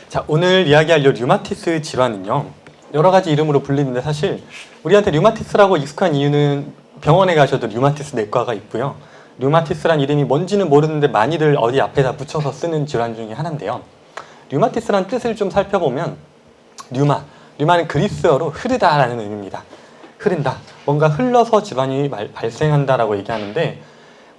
자, 오늘 이야기할 이 류마티스 질환은요, 여러 가지 이름으로 불리는데 사실 우리한테 류마티스라고 익숙한 이유는 병원에 가셔도 류마티스 내과가 있고요. 류마티스란 이름이 뭔지는 모르는데 많이들 어디 앞에다 붙여서 쓰는 질환 중에 하나인데요. 류마티스란 뜻을 좀 살펴보면 류마는 그리스어로 흐르다라는 의미입니다. 흐른다. 뭔가 흘러서 질환이 발생한다라고 얘기하는데,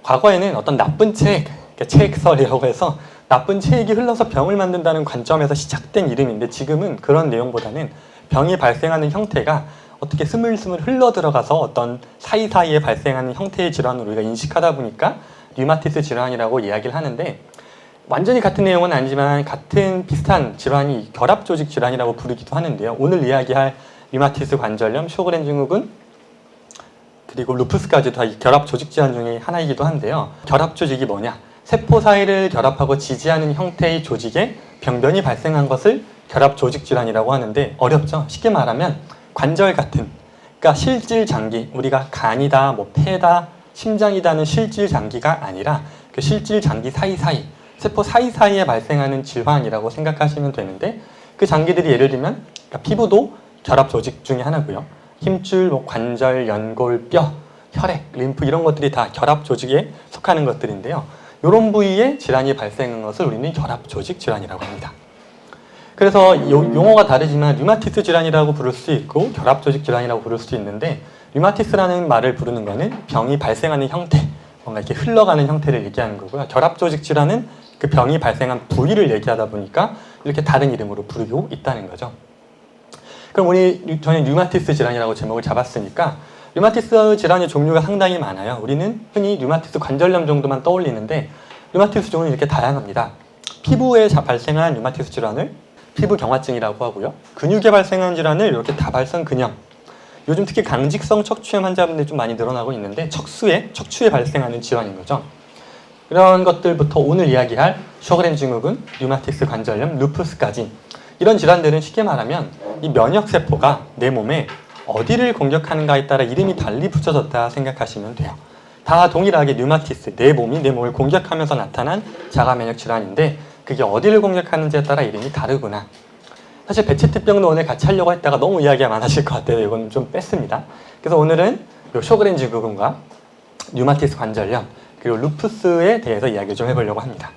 과거에는 어떤 나쁜 체액설이라고 해서 나쁜 체액이 흘러서 병을 만든다는 관점에서 시작된 이름인데, 지금은 그런 내용보다는 병이 발생하는 형태가 어떻게 스물스물 흘러 들어가서 어떤 사이사이에 발생하는 형태의 질환으로 우리가 인식하다 보니까 류마티스 질환이라고 이야기를 하는데, 완전히 같은 내용은 아니지만 같은 비슷한 질환이 결합조직 질환이라고 부르기도 하는데요. 오늘 이야기할 류마티스 관절염, 쇼그렌 증후군, 그리고 루푸스까지 다 결합조직 질환 중에 하나이기도 한데요. 결합조직이 뭐냐? 세포 사이를 결합하고 지지하는 형태의 조직에 병변이 발생한 것을 결합조직 질환이라고 하는데, 어렵죠? 쉽게 말하면 관절 같은, 그러니까 실질 장기, 우리가 간이다, 폐다, 심장이다는 실질 장기가 아니라 그 실질 장기 사이사이, 세포 사이사이에 발생하는 질환이라고 생각하시면 되는데, 그 장기들이 예를 들면 피부도 결합조직 중에 하나고요. 힘줄, 관절, 연골, 뼈, 혈액, 림프 이런 것들이 다 결합조직에 속하는 것들인데요. 이런 부위에 질환이 발생한 것을 우리는 결합조직 질환이라고 합니다. 그래서 용어가 다르지만 류마티스 질환이라고 부를 수 있고 결합조직 질환이라고 부를 수 있는데, 류마티스라는 말을 부르는 것은 병이 발생하는 형태, 뭔가 이렇게 흘러가는 형태를 얘기하는 거고요. 결합조직 질환은 그 병이 발생한 부위를 얘기하다 보니까 이렇게 다른 이름으로 부르고 있다는 거죠. 그럼 저는 류마티스 질환이라고 제목을 잡았으니까, 류마티스 질환의 종류가 상당히 많아요. 우리는 흔히 류마티스 관절염 정도만 떠올리는데, 류마티스 종류는 이렇게 다양합니다. 피부에 발생한 류마티스 질환을 피부경화증이라고 하고요. 근육에 발생한 질환을 이렇게 다발성 근염, 요즘 특히 강직성 척추염 환자분들이 좀 많이 늘어나고 있는데, 척추에 발생하는 질환인 거죠. 이런 것들부터 오늘 이야기할 쇼그렌 증후군, 류마티스 관절염, 루푸스까지, 이런 질환들은 쉽게 말하면 이 면역세포가 내 몸에 어디를 공격하는가에 따라 이름이 달리 붙여졌다 생각하시면 돼요. 다 동일하게 류마티스, 내 몸을 공격하면서 나타난 자가면역 질환인데, 그게 어디를 공격하는지에 따라 이름이 다르구나. 사실 베체트병도 오늘 같이 하려고 했다가 너무 이야기가 많아질 것 같아요. 이건 좀 뺐습니다. 그래서 오늘은 쇼그렌 증후군과 류마티스 관절염, 그리고 루푸스에 대해서 이야기를 좀 해보려고 합니다.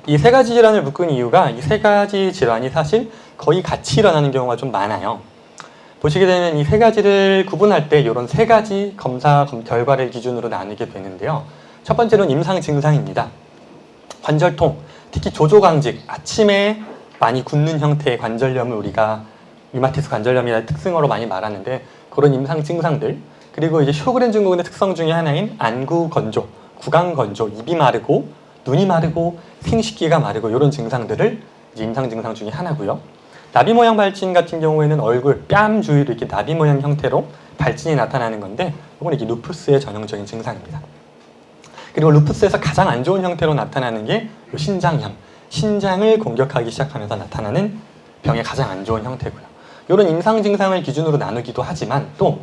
이 세 가지 질환을 묶은 이유가, 이 세 가지 질환이 사실 거의 같이 일어나는 경우가 좀 많아요. 보시게 되면 이 세 가지를 구분할 때 이런 세 가지 검사 결과를 기준으로 나누게 되는데요. 첫 번째로는 임상 증상입니다. 관절통, 특히 조조강직, 아침에 많이 굳는 형태의 관절염을 우리가 류마티스 관절염이라는 특징어로 많이 말하는데, 그런 임상 증상들, 그리고 이제 쇼그렌 증후군의 특성 중에 하나인 안구 건조, 구강 건조, 입이 마르고 눈이 마르고 생식기가 마르고, 이런 증상들을 이제 임상 증상 중에 하나고요. 나비 모양 발진 같은 경우에는 얼굴, 뺨 주위로 이렇게 나비 모양 형태로 발진이 나타나는 건데, 이건 이게 루푸스의 전형적인 증상입니다. 그리고 루푸스에서 가장 안 좋은 형태로 나타나는 게 신장염, 신장을 공격하기 시작하면서 나타나는 병의 가장 안 좋은 형태고요. 이런 임상 증상을 기준으로 나누기도 하지만, 또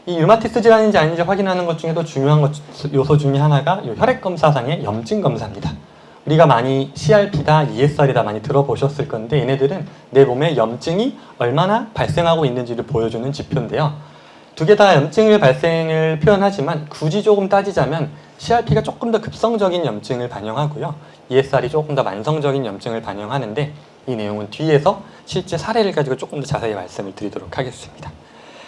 이 류마티스 질환인지 아닌지 확인하는 것 중에도 중요한 요소 중에 하나가 이 혈액 검사상의 염증 검사입니다. 우리가 많이 CRP다, ESR이다 많이 들어보셨을 건데, 얘네들은 내 몸에 염증이 얼마나 발생하고 있는지를 보여주는 지표인데요. 두 개 다 염증의 발생을 표현하지만, 굳이 조금 따지자면 CRP가 조금 더 급성적인 염증을 반영하고요, ESR이 조금 더 만성적인 염증을 반영하는데, 이 내용은 뒤에서 실제 사례를 가지고 조금 더 자세히 말씀을 드리도록 하겠습니다.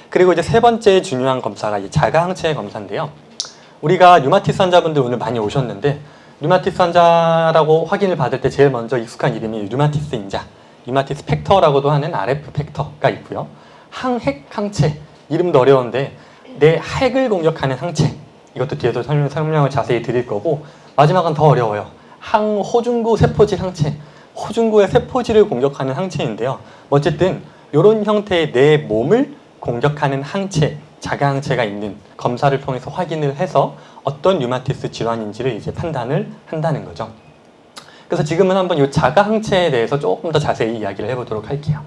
그리고 이제 세 번째 중요한 검사가 이 자가항체 검사인데요. 우리가 류마티스 환자분들 오늘 많이 오셨는데, 류마티스 환자라고 확인을 받을 때 제일 먼저 익숙한 이름이 류마티스 인자, 류마티스 팩터라고도 하는 RF 팩터가 있고요. 항핵 항체, 이름도 어려운데 내 핵을 공격하는 항체, 이것도 뒤에서 설명을 자세히 드릴 거고, 마지막은 더 어려워요. 항호중구 세포질 항체, 호중구의 세포질을 공격하는 항체인데요. 어쨌든 이런 형태의 내 몸을 공격하는 항체, 자가항체가 있는 검사를 통해서 확인을 해서 어떤 류마티스 질환인지를 이제 판단을 한다는 거죠. 그래서 지금은 한번 이 자가항체에 대해서 조금 더 자세히 이야기를 해보도록 할게요.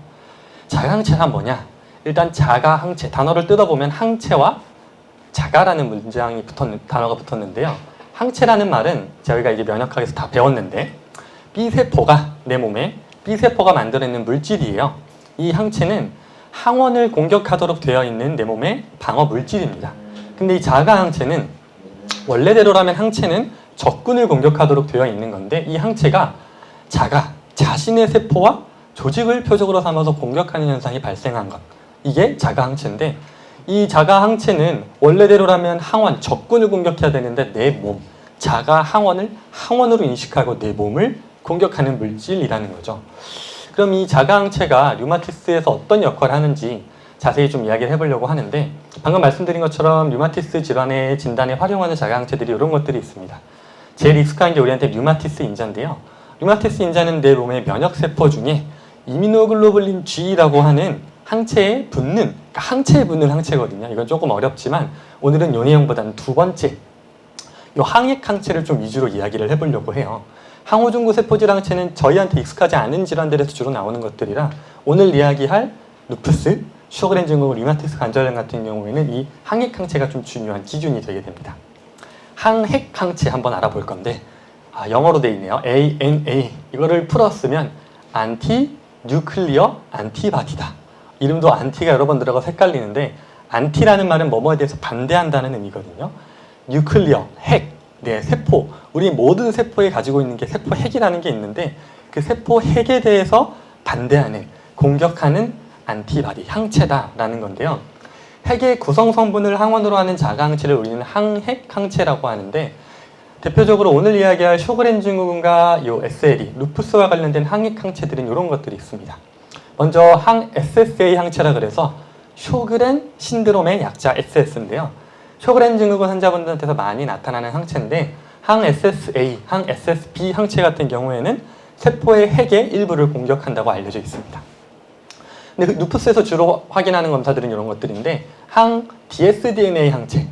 자가항체가 뭐냐? 일단 자가항체, 단어를 뜯어보면 항체와 자가라는 단어가 붙었는데요. 항체라는 말은 저희가 이제 면역학에서 다 배웠는데, B세포가 내 몸에 B세포가 만들어내는 물질이에요. 이 항체는 항원을 공격하도록 되어 있는 내 몸의 방어 물질입니다. 근데 이 자가 항체는 원래대로라면 항체는 적군을 공격하도록 되어 있는 건데 이 항체가 자신의 세포와 조직을 표적으로 삼아서 공격하는 현상이 발생한 것. 이게 자가 항체인데 이 자가 항체는 원래대로라면 항원, 적군을 공격해야 되는데 내 몸, 자가 항원을 항원으로 인식하고 내 몸을 공격하는 물질이라는 거죠. 그럼 이 자가 항체가 류마티스에서 어떤 역할을 하는지 자세히 좀 이야기를 해보려고 하는데 방금 말씀드린 것처럼 류마티스 질환의 진단에 활용하는 자가 항체들이 이런 것들이 있습니다. 제일 익숙한 게 우리한테 류마티스 인자인데요. 류마티스 인자는 내 몸의 면역세포 중에 이뮤노글로불린 G라고 하는 항체에 붙는, 그러니까 항체에 붙는 항체거든요. 이건 조금 어렵지만 오늘은 요 내용보다는 두 번째, 요 항액 항체를 좀 위주로 이야기를 해보려고 해요. 항우중구 세포질 항체는 저희한테 익숙하지 않은 질환들에서 주로 나오는 것들이라 오늘 이야기할 루푸스, 슈거렌 증후군, 류마티스 관절염 같은 경우에는 이 항액 항체가 좀 중요한 기준이 되게 됩니다. 항핵 항체 한번 알아볼 건데 영어로 돼 있네요. ANA 이거를 풀었으면 안티 뉴클리어 안티바디다. 이름도 안티가 여러 번 들어가서 헷갈리는데 안티라는 말은 뭐뭐에 대해서 반대한다는 의미거든요. 뉴클리어, 핵, 네, 세포. 우리 모든 세포에 가지고 있는 게 세포 핵이라는 게 있는데 그 세포 핵에 대해서 반대하는, 공격하는 안티바디, 항체다라는 건데요. 핵의 구성 성분을 항원으로 하는 자가 항체를 우리는 항핵 항체라고 하는데 대표적으로 오늘 이야기할 쇼그렌 증후군과 요 SLE, 루푸스와 관련된 항핵 항체들은 이런 것들이 있습니다. 먼저 항 SSA 항체라 그래서 쇼그렌 신드롬의 약자 SS인데요. 쇼그렌 증후군 환자분들한테서 많이 나타나는 항체인데 항 SSA, 항 SSB 항체 같은 경우에는 세포의 핵의 일부를 공격한다고 알려져 있습니다. 근데 루푸스에서 주로 확인하는 검사들은 이런 것들인데 항 dsDNA 항체,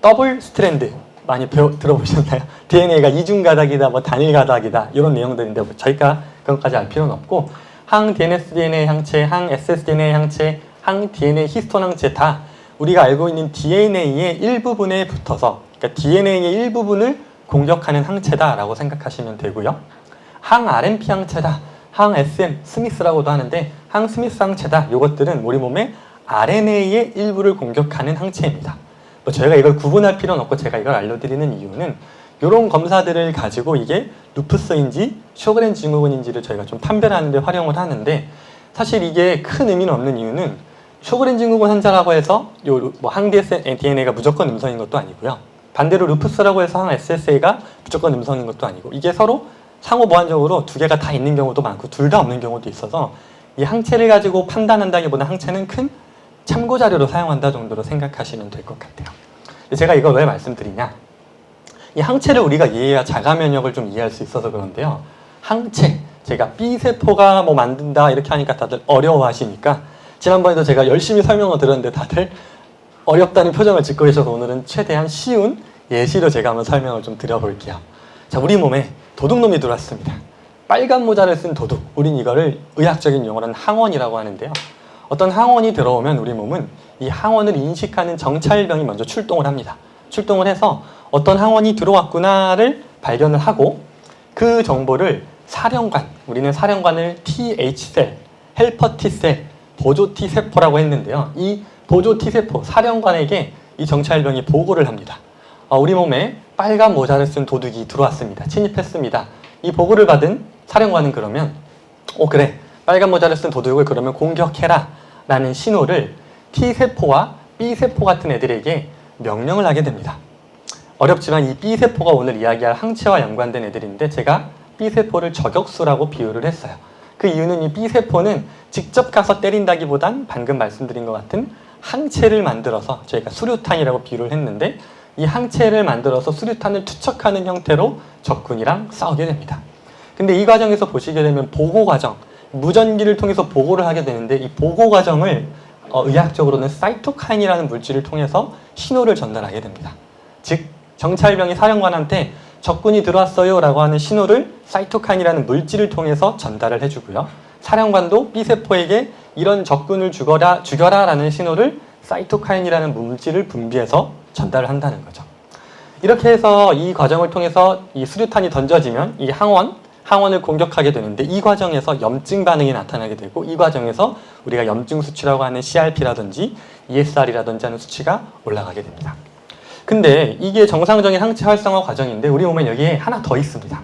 더블 스트랜드 많이 들어보셨나요? DNA가 이중 가닥이다, 뭐 단일 가닥이다 이런 내용들인데 뭐 저희가 그것까지 알 필요는 없고 항 dsDNA 항체, 항 ssDNA 항체, 항 DNA 히스톤 항체 다 우리가 알고 있는 DNA의 일부분에 붙어서 그러니까 DNA의 일부분을 공격하는 항체다라고 생각하시면 되고요. 항 RNP 항체다, 항 SM, 스미스라고도 하는데 항 스미스 항체다. 이것들은 우리 몸의 RNA의 일부를 공격하는 항체입니다. 뭐 저희가 이걸 구분할 필요는 없고 제가 이걸 알려드리는 이유는 이런 검사들을 가지고 이게 루푸스인지 쇼그렌 증후군인지를 저희가 좀 판별하는 데 활용을 하는데 사실 이게 큰 의미는 없는 이유는 쇼그렌 증후군 환자라고 해서 항 DNA가 무조건 음성인 것도 아니고요. 반대로 루푸스라고 해서 항 SSA가 무조건 음성인 것도 아니고 이게 서로 상호 보완적으로 두 개가 다 있는 경우도 많고 둘 다 없는 경우도 있어서 이 항체를 가지고 판단한다기보다 항체는 큰 참고 자료로 사용한다 정도로 생각하시면 될 것 같아요. 제가 이걸 왜 말씀드리냐? 이 항체를 우리가 이해해야 자가 면역을 좀 이해할 수 있어서 그런데요. 항체, 제가 B세포가 뭐 만든다 이렇게 하니까 다들 어려워하시니까 지난번에도 제가 열심히 설명을 드렸는데 다들 어렵다는 표정을 짓고 계셔서 오늘은 최대한 쉬운 예시로 제가 한번 설명을 좀 드려볼게요. 자, 우리 몸에 도둑놈이 들어왔습니다. 빨간 모자를 쓴 도둑. 우린 이거를 의학적인 용어로는 항원이라고 하는데요. 어떤 항원이 들어오면 우리 몸은 이 항원을 인식하는 정찰병이 먼저 출동을 합니다. 출동을 해서 어떤 항원이 들어왔구나를 발견을 하고 그 정보를 사령관, 우리는 사령관을 TH셀, 헬퍼 T셀, 보조 T세포라고 했는데요. 이 보조 T세포, 사령관에게 이 정찰병이 보고를 합니다. 우리 몸에 빨간 모자를 쓴 도둑이 들어왔습니다. 침입했습니다. 이 보고를 받은 사령관은 그러면 그래, 빨간 모자를 쓴 도둑을 그러면 공격해라 라는 신호를 T세포와 B세포 같은 애들에게 명령을 하게 됩니다. 어렵지만 이 B세포가 오늘 이야기할 항체와 연관된 애들인데 제가 B세포를 저격수라고 비유를 했어요. 그 이유는 이 B세포는 직접 가서 때린다기보단 방금 말씀드린 것 같은 항체를 만들어서 저희가 수류탄이라고 비유를 했는데 이 항체를 만들어서 수류탄을 투척하는 형태로 적군이랑 싸우게 됩니다. 근데 이 과정에서 보시게 되면 보고 과정, 무전기를 통해서 보고를 하게 되는데 이 보고 과정을 의학적으로는 사이토카인이라는 물질을 통해서 신호를 전달하게 됩니다. 즉 정찰병이 사령관한테 적군이 들어왔어요 라고 하는 신호를 사이토카인이라는 물질을 통해서 전달을 해주고요. 사령관도 B세포에게 이런 적군을 죽여라 라는 신호를 사이토카인이라는 물질을 분비해서 전달을 한다는 거죠. 이렇게 해서 이 과정을 통해서 이 수류탄이 던져지면 이 항원, 항원을 공격하게 되는데 이 과정에서 염증 반응이 나타나게 되고 이 과정에서 우리가 염증 수치라고 하는 CRP라든지 ESR이라든지 하는 수치가 올라가게 됩니다. 근데 이게 정상적인 항체 활성화 과정인데 우리 몸엔 여기에 하나 더 있습니다.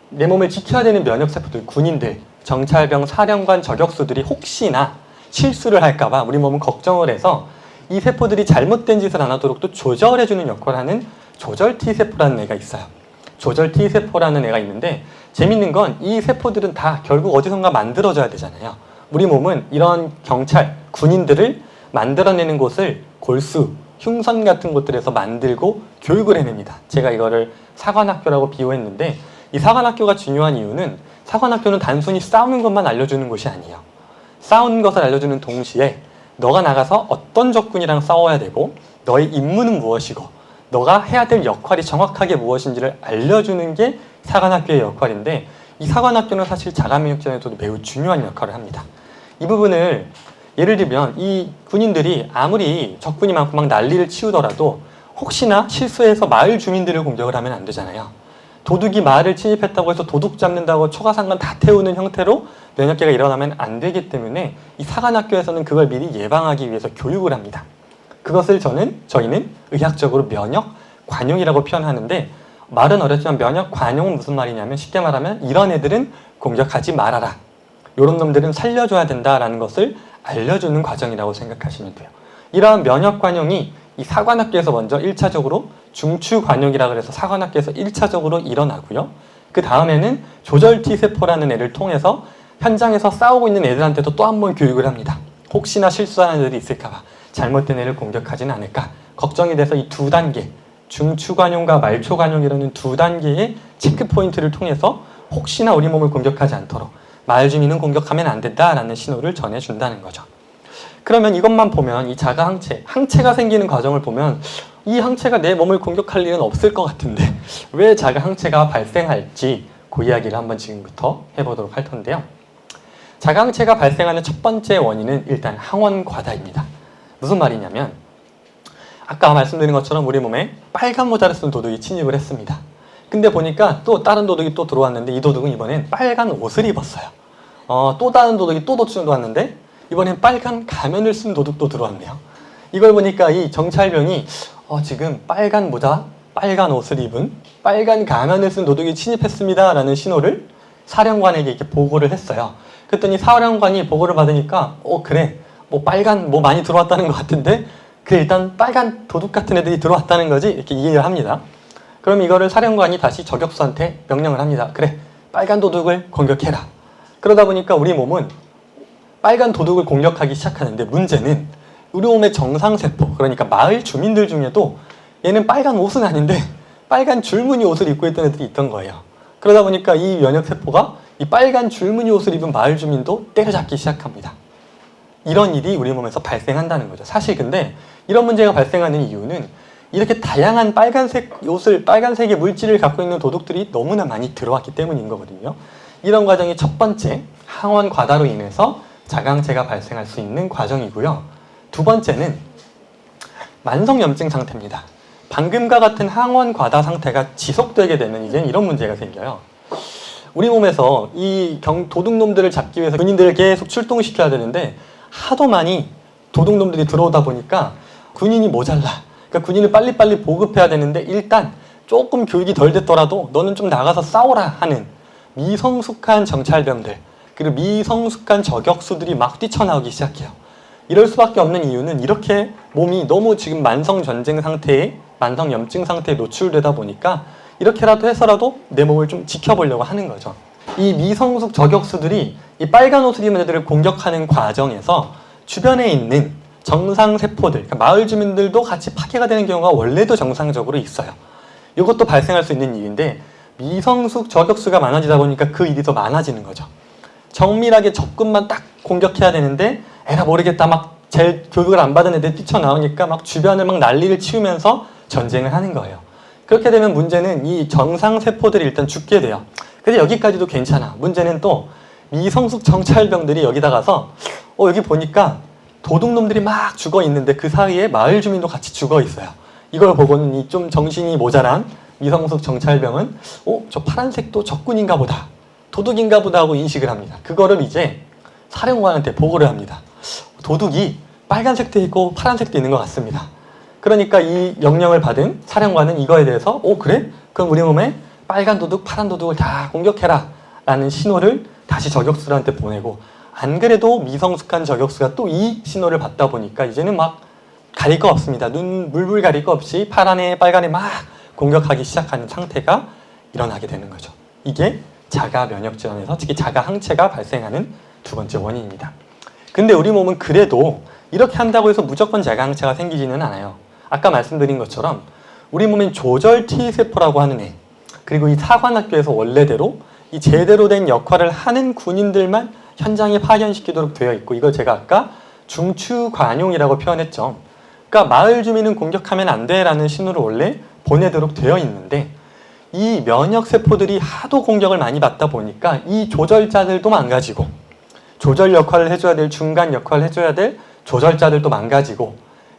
내 몸을 지켜야 되는 면역세포들, 군인들, 정찰병, 사령관, 저격수들이 혹시나 실수를 할까봐 우리 몸은 걱정을 해서 이 세포들이 잘못된 짓을 안 하도록 또 조절해주는 역할을 하는 조절 T세포라는 애가 있어요. 조절 T세포라는 애가 있는데 재밌는 건 이 세포들은 다 결국 어디선가 만들어져야 되잖아요. 우리 몸은 이런 경찰, 군인들을 만들어내는 곳을 골수, 흉선 같은 곳들에서 만들고 교육을 해냅니다. 제가 이거를 사관학교라고 비유했는데 이 사관학교가 중요한 이유는 사관학교는 단순히 싸우는 것만 알려주는 곳이 아니에요. 싸우는 것을 알려주는 동시에 너가 나가서 어떤 적군이랑 싸워야 되고 너의 임무는 무엇이고 너가 해야 될 역할이 정확하게 무엇인지를 알려주는 게 사관학교의 역할인데 이 사관학교는 사실 자가면역전에서도 매우 중요한 역할을 합니다. 이 부분을 예를 들면 이 군인들이 아무리 적군이 많고 막 난리를 치우더라도 혹시나 실수해서 마을 주민들을 공격을 하면 안 되잖아요. 도둑이 마을을 침입했다고 해서 도둑 잡는다고 초가상관 다 태우는 형태로 면역계가 일어나면 안 되기 때문에 이 사관학교에서는 그걸 미리 예방하기 위해서 교육을 합니다. 그것을 저희는 의학적으로 면역 관용이라고 표현하는데 말은 어렵지만 면역 관용은 무슨 말이냐면 쉽게 말하면 이런 애들은 공격하지 말아라. 이런 놈들은 살려줘야 된다라는 것을 알려주는 과정이라고 생각하시면 돼요. 이러한 면역 관용이 이 사관학교에서 먼저 1차적으로 중추관용이라고 해서 사관학교에서 1차적으로 일어나고요. 그 다음에는 조절 T세포라는 애를 통해서 현장에서 싸우고 있는 애들한테도 또 한 번 교육을 합니다. 혹시나 실수하는 애들이 있을까봐 잘못된 애를 공격하지는 않을까 걱정이 돼서 이 두 단계 중추관용과 말초관용이라는 두 단계의 체크포인트를 통해서 혹시나 우리 몸을 공격하지 않도록 마을 주민은 공격하면 안 된다라는 신호를 전해준다는 거죠. 그러면 이것만 보면 이 자가 항체가 생기는 과정을 보면 이 항체가 내 몸을 공격할 일은 없을 것 같은데 왜 자가 항체가 발생할지 그 이야기를 한번 지금부터 해보도록 할 텐데요. 자가 항체가 발생하는 첫 번째 원인은 일단 항원 과다입니다. 무슨 말이냐면 아까 말씀드린 것처럼 우리 몸에 빨간 모자를 쓴 도둑이 침입을 했습니다. 근데 보니까 또 다른 도둑이 또 들어왔는데 이 도둑은 이번엔 빨간 옷을 입었어요. 또 다른 도둑이 또 들어왔는데 이번엔 빨간 가면을 쓴 도둑도 들어왔네요. 이걸 보니까 이 정찰병이 지금 빨간 모자, 빨간 옷을 입은 빨간 가면을 쓴 도둑이 침입했습니다 라는 신호를 사령관에게 이렇게 보고를 했어요. 그랬더니 사령관이 보고를 받으니까 그래 뭐 빨간 뭐 많이 들어왔다는 것 같은데 그래 일단 빨간 도둑 같은 애들이 들어왔다는 거지 이렇게 이해를 합니다. 그럼 이거를 사령관이 다시 저격수한테 명령을 합니다. 그래 빨간 도둑을 공격해라. 그러다 보니까 우리 몸은 빨간 도둑을 공격하기 시작하는데 문제는 우리 몸의 정상세포 그러니까 마을 주민들 중에도 얘는 빨간 옷은 아닌데 빨간 줄무늬 옷을 입고 있던 애들이 있던 거예요. 그러다 보니까 이 면역세포가 이 빨간 줄무늬 옷을 입은 마을 주민도 때려잡기 시작합니다. 이런 일이 우리 몸에서 발생한다는 거죠. 사실 근데 이런 문제가 발생하는 이유는 이렇게 다양한 빨간색의 물질을 갖고 있는 도둑들이 너무나 많이 들어왔기 때문인 거거든요. 이런 과정이 첫 번째 항원 과다로 인해서 자가항체가 발생할 수 있는 과정이고요. 두 번째는 만성염증 상태입니다. 방금과 같은 항원 과다 상태가 지속되게 되면 이제 이런 문제가 생겨요. 우리 몸에서 이 도둑놈들을 잡기 위해서 군인들을 계속 출동시켜야 되는데 하도 많이 도둑놈들이 들어오다 보니까 군인이 모자라. 그러니까 군인을 빨리빨리 보급해야 되는데 일단 조금 교육이 덜 됐더라도 너는 좀 나가서 싸워라 하는 미성숙한 정찰병들 그리고 미성숙한 저격수들이 막 뛰쳐나오기 시작해요. 이럴 수밖에 없는 이유는 이렇게 몸이 너무 지금 만성염증 상태에 노출되다 보니까 이렇게라도 해서라도 내 몸을 좀 지켜보려고 하는 거죠. 이 미성숙 저격수들이 이 빨간 옷을 입은 애들을 공격하는 과정에서 주변에 있는 정상세포들, 그러니까 마을 주민들도 같이 파괴가 되는 경우가 원래도 정상적으로 있어요. 이것도 발생할 수 있는 일인데 미성숙 저격수가 많아지다 보니까 그 일이 더 많아지는 거죠. 정밀하게 적군만 딱 공격해야 되는데 에라 모르겠다 막 제일 교육을 안 받은 애들 뛰쳐나오니까 막 주변을 막 난리를 치우면서 전쟁을 하는 거예요. 그렇게 되면 문제는 이 정상세포들이 일단 죽게 돼요. 근데 여기까지도 괜찮아. 문제는 또 미성숙 정찰병들이 여기다 가서 여기 보니까 도둑놈들이 막 죽어 있는데 그 사이에 마을 주민도 같이 죽어 있어요. 이걸 보고는 이 좀 정신이 모자란 미성숙 정찰병은 저 파란색도 적군인가 보다, 도둑인가 보다 하고 인식을 합니다. 그거를 이제 사령관한테 보고를 합니다. 도둑이 빨간색도 있고 파란색도 있는 것 같습니다. 그러니까 이 명령을 받은 사령관은 이거에 대해서 그래? 그럼 우리 몸에 빨간 도둑, 파란 도둑을 다 공격해라 라는 신호를 다시 저격수들한테 보내고, 안 그래도 미성숙한 저격수가 또 이 신호를 받다 보니까 이제는 막 가릴 거 없습니다. 눈 물불 가릴 거 없이 파란에 빨간에 막 공격하기 시작하는 상태가 일어나게 되는 거죠. 이게 자가 면역 질환에서 특히 자가 항체가 발생하는 두 번째 원인입니다. 근데 우리 몸은 그래도 이렇게 한다고 해서 무조건 자가 항체가 생기지는 않아요. 아까 말씀드린 것처럼 우리 몸엔 조절 T세포라고 하는 애, 그리고 이 사관학교에서 원래대로 이 제대로 된 역할을 하는 군인들만 현장에 파견시키도록 되어 있고, 이걸 제가 아까 중추관용이라고 표현했죠. 그러니까 마을 주민은 공격하면 안 돼라는 신호를 원래 보내도록 되어 있는데, 이 면역세포들이 하도 공격을 많이 받다 보니까 이 조절자들도 망가지고, 조절 역할을 해줘야 될 중간 역할을 해줘야 될 조절자들도 망가지고,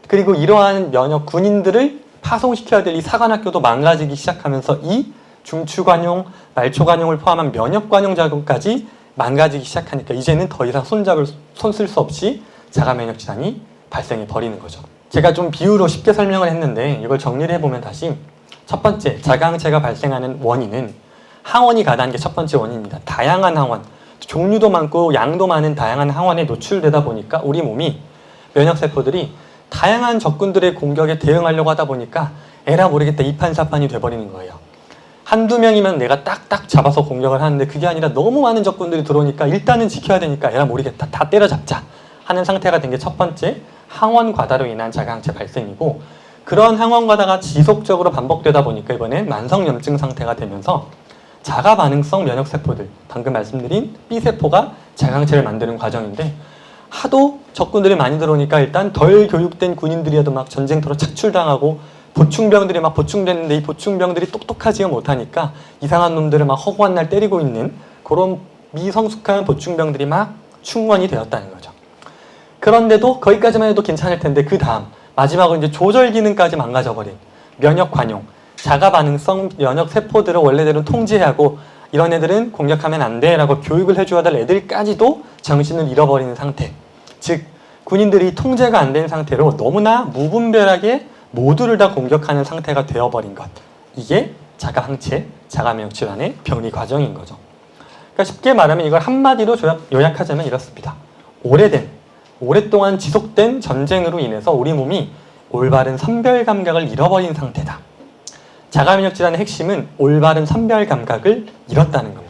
그리고 이러한 면역 군인들을 파송시켜야 될 이 사관학교도 망가지기 시작하면서 이 중추관용, 말초관용을 포함한 면역관용 작용까지 망가지기 시작하니까 이제는 더 이상 손 쓸 수 없이 자가면역 질환이 발생해 버리는 거죠. 제가 좀 비유로 쉽게 설명을 했는데 이걸 정리를 해보면 다시, 첫 번째, 자가항체가 발생하는 원인은 항원이 가다는 게 첫 번째 원인입니다. 다양한 항원, 종류도 많고 양도 많은 다양한 항원에 노출되다 보니까 우리 몸이 면역세포들이 다양한 적군들의 공격에 대응하려고 하다 보니까 에라 모르겠다 이판사판이 돼버리는 거예요. 한두 명이면 내가 딱딱 잡아서 공격을 하는데 그게 아니라 너무 많은 적군들이 들어오니까 일단은 지켜야 되니까 에라 모르겠다 다 때려잡자 하는 상태가 된 게 첫 번째, 항원 과다로 인한 자가항체 발생이고, 그런 항원 과다가 지속적으로 반복되다 보니까 이번엔 만성염증 상태가 되면서 자가 반응성 면역세포들, 방금 말씀드린 B세포가 자가항체를 만드는 과정인데, 하도 적군들이 많이 들어오니까 일단 덜 교육된 군인들이라도 막 전쟁터로 착출당하고, 보충병들이 막 보충됐는데 이 보충병들이 똑똑하지가 못하니까 이상한 놈들을 막 허구한 날 때리고 있는 그런 미성숙한 보충병들이 막 충원이 되었다는 거죠. 그런데도 거기까지만 해도 괜찮을 텐데 그 다음 마지막으로 이제 조절 기능까지 망가져버린 면역 관용, 자가 반응성 면역 세포들을 원래대로 통제하고 이런 애들은 공격하면 안 돼 라고 교육을 해줘야 될 애들까지도 정신을 잃어버리는 상태, 즉 군인들이 통제가 안 된 상태로 너무나 무분별하게 모두를 다 공격하는 상태가 되어버린 것, 이게 자가 항체, 자가 면역 질환의 병리 과정인 거죠. 그러니까 쉽게 말하면 이걸 한마디로 요약하자면 이렇습니다. 오랫동안 지속된 전쟁으로 인해서 우리 몸이 올바른 선별 감각을 잃어버린 상태다. 자가 면역 질환의 핵심은 올바른 선별 감각을 잃었다는 겁니다.